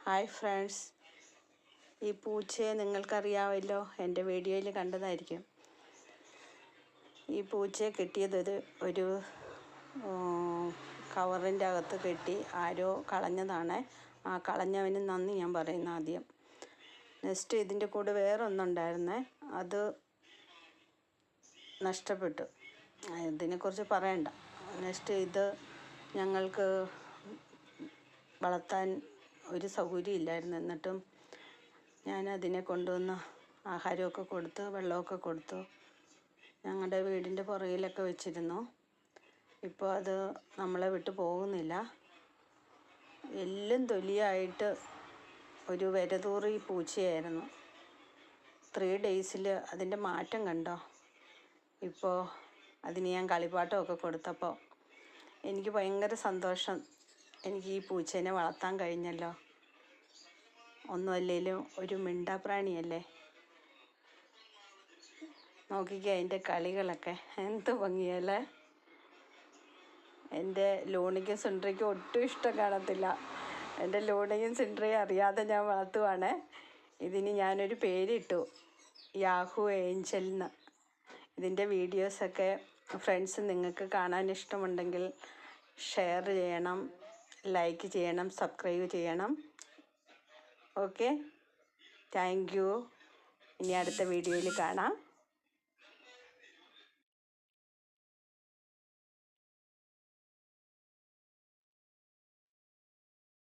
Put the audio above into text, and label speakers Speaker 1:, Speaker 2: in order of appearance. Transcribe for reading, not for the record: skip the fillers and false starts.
Speaker 1: Hi friends, ഈ പൂച്ചയെ നിങ്ങൾക്കറിയാമല്ലോ, എൻ്റെ വീഡിയോയിൽ കണ്ടതായിരിക്കും. ഈ പൂച്ചയെ കിട്ടിയത് ഒരു കവറിൻ്റെ അകത്ത് കെട്ടി ആരോ കളഞ്ഞതാണ്. ആ കളഞ്ഞവന് നന്ദി ഞാൻ പറയുന്നു ആദ്യം. നെക്സ്റ്റ് ഇതിൻ്റെ കൂടെ വേറെ ഒന്നുണ്ടായിരുന്നേ, അത് നഷ്ടപ്പെട്ടു. ഇതിനെക്കുറിച്ച് പറയണ്ട. നെക്സ്റ്റ് ഇത് ഞങ്ങൾക്ക് വളർത്താൻ ഒരു സൗകര്യം ഇല്ലായിരുന്നു. എന്നിട്ടും ഞാൻ അതിനെ കൊണ്ടുവന്ന് ആഹാരമൊക്കെ കൊടുത്ത് വെള്ളമൊക്കെ കൊടുത്തു ഞങ്ങളുടെ വീടിൻ്റെ പുറകിലൊക്കെ വെച്ചിരുന്നു. ഇപ്പോൾ അത് നമ്മളെ വിട്ട് പോകുന്നില്ല. എല്ലാം തൊലിയായിട്ട് ഒരു വിരതൂറി പൂച്ചയായിരുന്നു. 3 ഡേയ്സിൽ അതിൻ്റെ മാറ്റം കണ്ടോ? ഇപ്പോൾ അതിന് ഞാൻ കളിപ്പാട്ടമൊക്കെ കൊടുത്തപ്പോൾ എനിക്ക് ഭയങ്കര സന്തോഷം. എനിക്ക് ഈ പൂച്ചേനെ വളർത്താൻ കഴിഞ്ഞല്ലോ. ഒന്നുമല്ലേലും ഒരു മിണ്ടാപ്രാണിയല്ലേ. നോക്കിക്കേ അതിൻ്റെ കളികളൊക്കെ എന്ത് ഭംഗിയല്ലേ. എൻ്റെ ലൂണിക്കും സിൻഡ്രയ്ക്കും ഒട്ടും ഇഷ്ടം കാണത്തില്ല. എൻ്റെ ലൂണിയും സിൻഡ്രയും അറിയാതെ ഞാൻ വളർത്തുവാണ്. ഇതിന് ഞാനൊരു പേരിട്ടു, യാഹു ഏഞ്ചൽ എന്ന്. ഇതിൻ്റെ വീഡിയോസൊക്കെ ഫ്രണ്ട്സ് നിങ്ങൾക്ക് കാണാൻ ഇഷ്ടമുണ്ടെങ്കിൽ ഷെയർ ചെയ്യണം, ലൈക്ക് ചെയ്യണം, സബ്സ്ക്രൈബ് ചെയ്യണം. Okay, thank you. ഇനി അടുത്ത വീഡിയോയിൽ കാണാം.